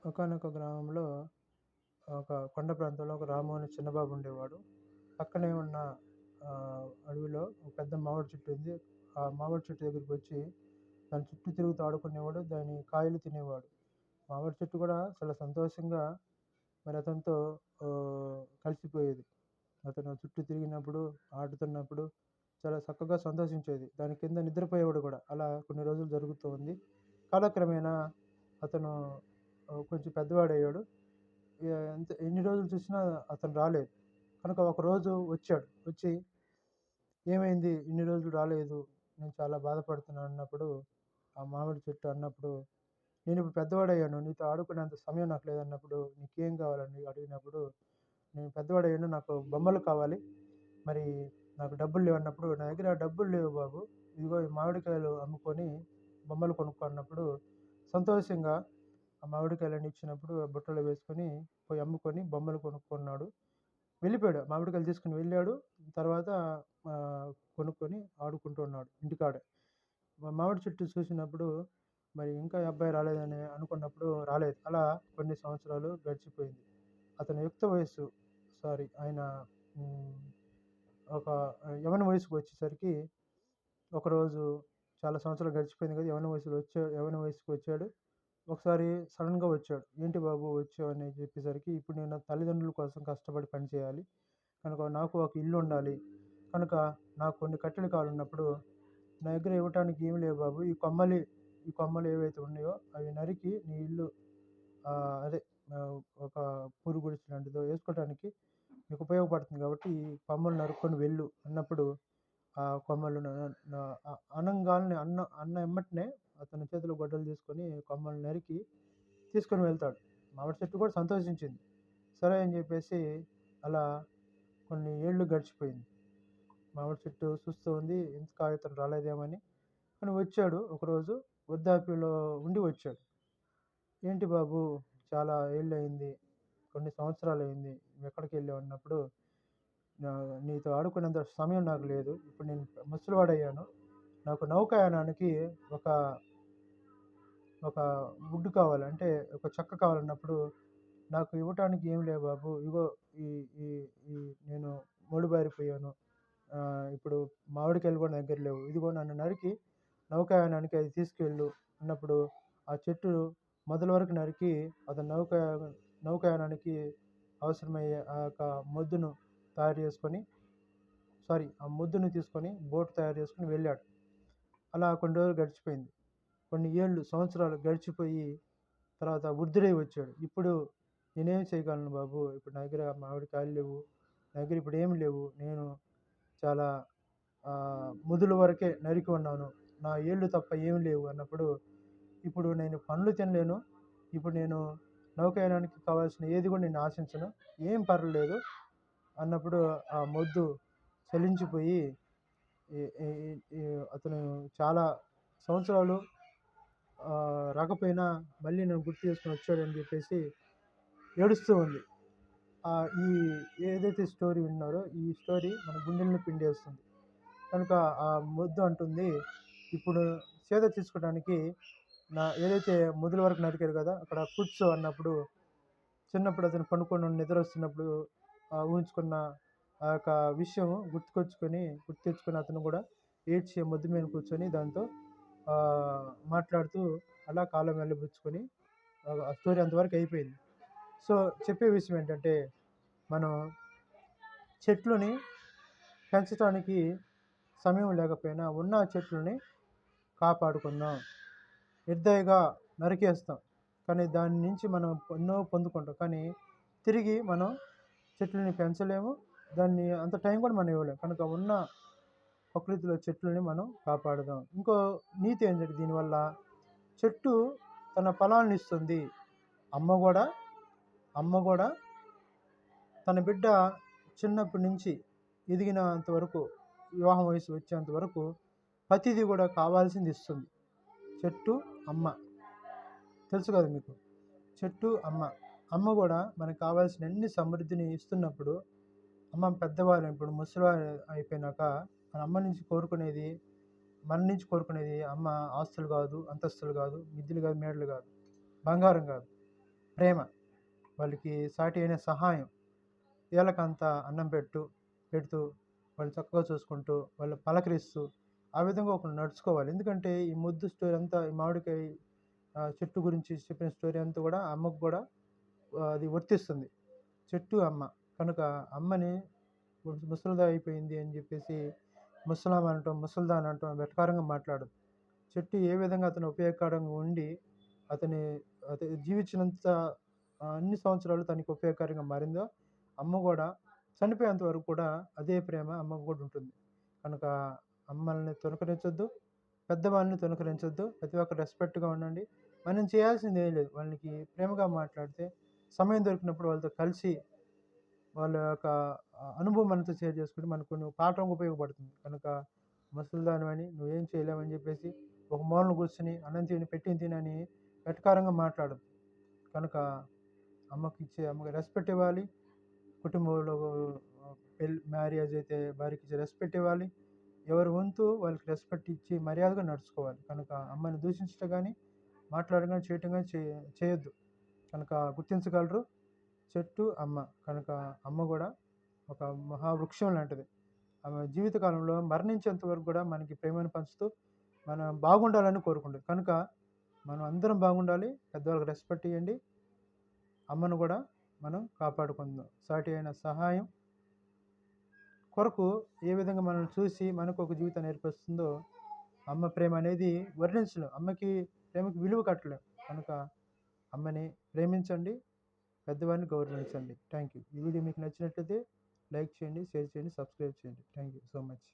ఒకానొక గ్రామంలో ఒక కొండ ప్రాంతంలో ఒక రాము అనే చిన్న బాబు ఉండేవాడు. పక్కనే ఉన్న అడవిలో ఒక పెద్ద మామిడి చెట్టు ఉంది. ఆ మామిడి చెట్టు దగ్గరికొచ్చి దాని చుట్టూ తిరుగుతూ ఆడుకునేవాడు. దాని కాయలు తినేవాడు. మామిడి చెట్టు కూడా చాలా సంతోషంగా మరి అతనితో కలిసిపోయేది. అతను చుట్టూ తిరిగినప్పుడు, ఆడుతున్నప్పుడు చాలా చక్కగా సంతోషించేది. దాని కింద నిద్రపోయేవాడు కూడా. అలా కొన్ని రోజులు జరుగుతూ ఉంది. కాలక్రమేణా అతను కొంచెం పెద్దవాడయ్యాడు. ఎన్ని రోజులు చూసినా అతను రాలేదు. కనుక ఒకరోజు వచ్చాడు. వచ్చి "ఏమైంది ఇన్ని రోజులు రాలేదు? నేను చాలా బాధపడుతున్నాను" అన్నప్పుడు, ఆ మామిడి చెట్టు అన్నప్పుడు, "నేనిప్పుడు పెద్దవాడయ్యాను. నీతో ఆడుకునేంత సమయం నాకు లేదన్నప్పుడు, నీకేం కావాలని అడిగినప్పుడు, నేను పెద్దవాడయ్యాను. నాకు బొమ్మలు కావాలి. మరి నాకు డబ్బులు లేవన్నప్పుడు, నా దగ్గర డబ్బులు లేవు బాబు. ఇదిగో ఈ మామిడికాయలు అమ్ముకొని బొమ్మలు కొనుక్కో అన్నప్పుడు, సంతోషంగా ఆ మామిడికాయలన్నీ ఇచ్చినప్పుడు బుట్టలో వేసుకొని పోయి అమ్ముకొని బొమ్మలు కొనుక్కున్నాడు. వెళ్ళిపోయాడు. మామిడికాయలు తీసుకొని వెళ్ళాడు. తర్వాత కొనుక్కొని ఆడుకుంటూ ఉన్నాడు ఇంటికాడే. మామిడి చెట్టు చూసినప్పుడు మరి ఇంకా ఈ అబ్బాయి రాలేదని అనుకున్నప్పుడు రాలేదు. అలా కొన్ని సంవత్సరాలు గడిచిపోయింది. అతని యుక్త వయస్సు ఆయన హ్మ్, ఒక యవ్వన వయసుకు వచ్చేసరికి ఒకరోజు చాలా సంవత్సరాలు గడిచిపోయింది కదా! యవ్వన వయసుకు వచ్చాడు. ఒకసారి సడెన్‌గా వచ్చాడు. "ఏంటి బాబు వచ్చావని" చెప్పేసరికి, "ఇప్పుడు నేను నా తల్లిదండ్రుల కోసం కష్టపడి పని చేయాలి. కనుక నాకు ఒక ఇల్లు ఉండాలి. కనుక నాకు కొన్ని కట్టెలు కావాలన్నప్పుడు, నా దగ్గర ఇవ్వటానికి ఏమి లేవు బాబు. ఈ కొమ్మలు ఏవైతే ఉన్నాయో అవి నరికి నీ ఇల్లు అదే ఒక పూరి గుడిసె లాంటిదో ఏసుకోవటానికి నీకు ఉపయోగపడుతుంది కాబట్టి ఈ కొమ్మలు నరుక్కొని వెళ్ళు" అన్నప్పుడు, ఆ కొమ్మలు న న అనంగాల్నే అన్న ఎమ్మటనే అతని చేతిలో గొడ్డలు తీసుకొని కొమ్మలు నరికి తీసుకొని వెళ్తాడు. మామిడి చెట్టు కూడా సంతోషించింది. సరే అని చెప్పేసి అలా కొన్ని ఏళ్ళు గడిచిపోయింది. మామిడి చెట్టు చూస్తూ ఉంది. ఇంకా ఇతను రాలేదేమని. కానీ వచ్చాడు ఒకరోజు. వృద్ధాప్యంలో ఉండి వచ్చాడు. "ఏంటి బాబు చాలా ఏళ్ళయింది. కొన్ని సంవత్సరాలయింది. నువ్వెక్కడికెళ్ళావు" అన్నప్పుడు, నీతో ఆడుకునేంత సమయం నాకు లేదు. ఇప్పుడు నేను ముసలివాడయ్యాను. నాకు నౌకాయానానికి ఒక ఒక వుడ్ కావాలి. అంటే ఒక చెక్క కావాలన్నప్పుడు, నాకు ఇవ్వటానికి ఏమి లేవు బాబు. ఇగో ఈ ఈ ఈ నేను మోడుబారిపోయాను. ఇప్పుడు మామిడికాయలు కూడా నా దగ్గర లేవు. ఇదిగో నన్ను నరికి నౌకాయానానికి అది తీసుకెళ్ళు అన్నప్పుడు, ఆ చెట్టు మొదలు వరకు నరికి అతను నౌకాయానానికి అవసరమయ్యే ఆ యొక్క మొద్దును తయారు చేసుకొని ఆ మొద్దును తీసుకొని బోట్ తయారు చేసుకొని వెళ్ళాడు. అలా కొన్ని రోజులు గడిచిపోయింది. కొన్ని ఏళ్ళు, సంవత్సరాలు గడిచిపోయి తర్వాత వృద్ధుడై వచ్చాడు. ఇప్పుడు నేనేం చేయగలను బాబు? ఇప్పుడు నా దగ్గర మామిడికాయలు లేవు. నా దగ్గర ఇప్పుడేమి లేవు. నేను చాలా మొదలు వరకే నరికి ఉన్నాను. నా ఏళ్ళు తప్ప ఏమి లేవు అన్నప్పుడు, ఇప్పుడు నేను పండ్లు తినలేను. ఇప్పుడు నేను నౌకాయానానికి కావాల్సిన ఏది కూడా నేను ఆశించను. ఏం పర్వాలేదు అన్నప్పుడు, ఆ మొద్దు చలించిపోయి ఈ ఈ ఈ అతను చాలా సంవత్సరాలు రాకపోయినా మళ్ళీ నన్ను గుర్తు చేసుకొని వచ్చాడని చెప్పేసి ఏడుస్తూ ఉంది. ఈ ఏదైతే స్టోరీ విన్నారో ఈ స్టోరీ మన గుండెల్ని పిండేస్తుంది. కనుక ఆ మొద్దు అంటుంది, ఇప్పుడు సేద తీసుకోవడానికి ఏదైతే మొదలు వరకు నరికారు కదా అక్కడ కూర్చో అన్నప్పుడు, చిన్నప్పుడు అతను పండుకొని నిద్ర వస్తున్నప్పుడు ఊహించుకున్న ఆ యొక్క విషయం గుర్తు తెచ్చుకొని అతను కూడా ఏడ్చి మొద్దు మీద కూర్చొని దాంతో మాట్లాడుతూ అలా కాలం వెళ్ళబుచ్చుకొని ఆ స్టోరీ అంతవరకు అయిపోయింది. సో చెప్పే విషయం ఏంటంటే, మనం చెట్లుని పెంచడానికి సమయం లేకపోయినా ఉన్న చెట్లని కాపాడుకుందాం. నిర్దయగా నరికేస్తాం, కానీ దాని నుంచి మనం ఎన్నో పొందుకుంటాం. కానీ తిరిగి మనం చెట్లని పెంచలేము. దాన్ని అంత టైం కూడా మనం ఇవ్వలేము. కనుక ఉన్న ప్రకృతిలో చెట్లని మనం కాపాడుదాం. ఇంకో నీతి ఏంటంటే దీనివల్ల, చెట్టు తన ఫలాలను ఇస్తుంది. అమ్మ కూడా తన బిడ్డ చిన్నప్పటి నుంచి ఎదిగినంత వరకు, వివాహం వయసు వచ్చేంత వరకు ప్రతిదీ కూడా కావాల్సింది ఇస్తుంది. చెట్టు, అమ్మ తెలుసు కదా మీకు. చెట్టు, అమ్మ కూడా మనకు కావాల్సిన అన్ని సమృద్ధిని ఇస్తున్నప్పుడు, అమ్మ పెద్దవాళ్ళు ఇప్పుడు ముసలివారు అయిపోయినాక మన నుంచి కోరుకునేది అమ్మ ఆస్తులు కాదు, అంతస్తులు కాదు, మిద్దెలు కాదు, మేడలు కాదు, బంగారం కాదు. ప్రేమ, వాళ్ళకి సాటి అయిన సహాయం, ఏళ్ళకంత అన్నం పెడుతూ వాళ్ళు చక్కగా చూసుకుంటూ, వాళ్ళు పలకరిస్తూ, ఆ విధంగా ఒకళ్ళు నడుచుకోవాలి. ఎందుకంటే ఈ మొద్దు స్టోరీ అంతా, ఈ మామిడికాయ చెట్టు గురించి చెప్పిన స్టోరీ అంతా కూడా అమ్మకు కూడా అది వర్తిస్తుంది. చెట్టు అమ్మ. కనుక అమ్మని ముసలిదా అయిపోయింది అని చెప్పేసి ముసలాం అనటం, ముసల్దాన్ అనటం వెటకారంగా మాట్లాడదు. చెట్టు ఏ విధంగా అతను ఉపయోగకరంగా ఉండి అతని జీవించినంత అన్ని సంవత్సరాలు తనకి ఉపయోగకరంగా మారిందో, అమ్మ కూడా చనిపోయేంత వరకు కూడా అదే ప్రేమ అమ్మకు కూడా ఉంటుంది. కనుక అమ్మల్ని తునకరించొద్దు, పెద్దవాళ్ళని తునకరించొద్దు. ప్రతి ఒక్కరు రెస్పెక్ట్‌గా ఉండండి. మనం చేయాల్సింది ఏం లేదు. వాళ్ళకి ప్రేమగా మాట్లాడితే, సమయం దొరికినప్పుడు వాళ్ళతో కలిసి వాళ్ళ యొక్క అనుభవం మనతో షేర్ చేసుకుంటే మనకు కొన్ని పాఠం ఉపయోగపడుతుంది. కనుక ముసలిదానివని నువ్వేం చేయలేవని చెప్పేసి ఒక మూలన కూర్చొని అన్నం తిని పెట్టింది తినని వెటకారంగా మాట్లాడొద్దు. కనుక అమ్మకి రెస్పెక్ట్ ఇవ్వాలి. కుటుంబంలో మ్యారేజ్ అయితే భార్యకిచ్చే రెస్పెక్ట్ ఇవ్వాలి. ఎవరి వంతు వాళ్ళకి రెస్పెక్ట్ ఇచ్చి మర్యాదగా నడుచుకోవాలి. కనుక అమ్మని దూషించడం గానీ, మాట్లాడడం గానీ, చేయటం గానీ చేయొద్దు. కనుక గుర్తించగలరు చెట్టు, అమ్మ. కనుక అమ్మ గూడా ఒక మహావృక్షం లాంటిది. ఆమె జీవితకాలంలో మరణించేంత వరకు గూడా మనకి ప్రేమను పంచుతూ, మనం బాగుండాలని కోరుకుంటది. కనుక మనం అందరం బాగుండాలి. పెద్దవాళ్ళకి రెస్పెక్ట్ ఇయ్యండి. అమ్మను గూడా మనం కాపాడుకుందాం. సాటి అయిన సహాయం కొరకు ఏ విధంగా మనల్ని చూసి మనకు ఒక జీవితాన్ని నేర్పిస్తుందో, అమ్మ ప్రేమ అనేది వర్ణించలేం. ప్రేమకి విలువ కట్టలేం. కనుక అమ్మని ప్రేమించండి. పెద్దవారిని గౌరవించండి. Thank you. ఈ వీడియో మీకు నచ్చినట్లయితే లైక్ చేయండి, షేర్ చేయండి, సబ్స్క్రైబ్ చేయండి. Thank you so much.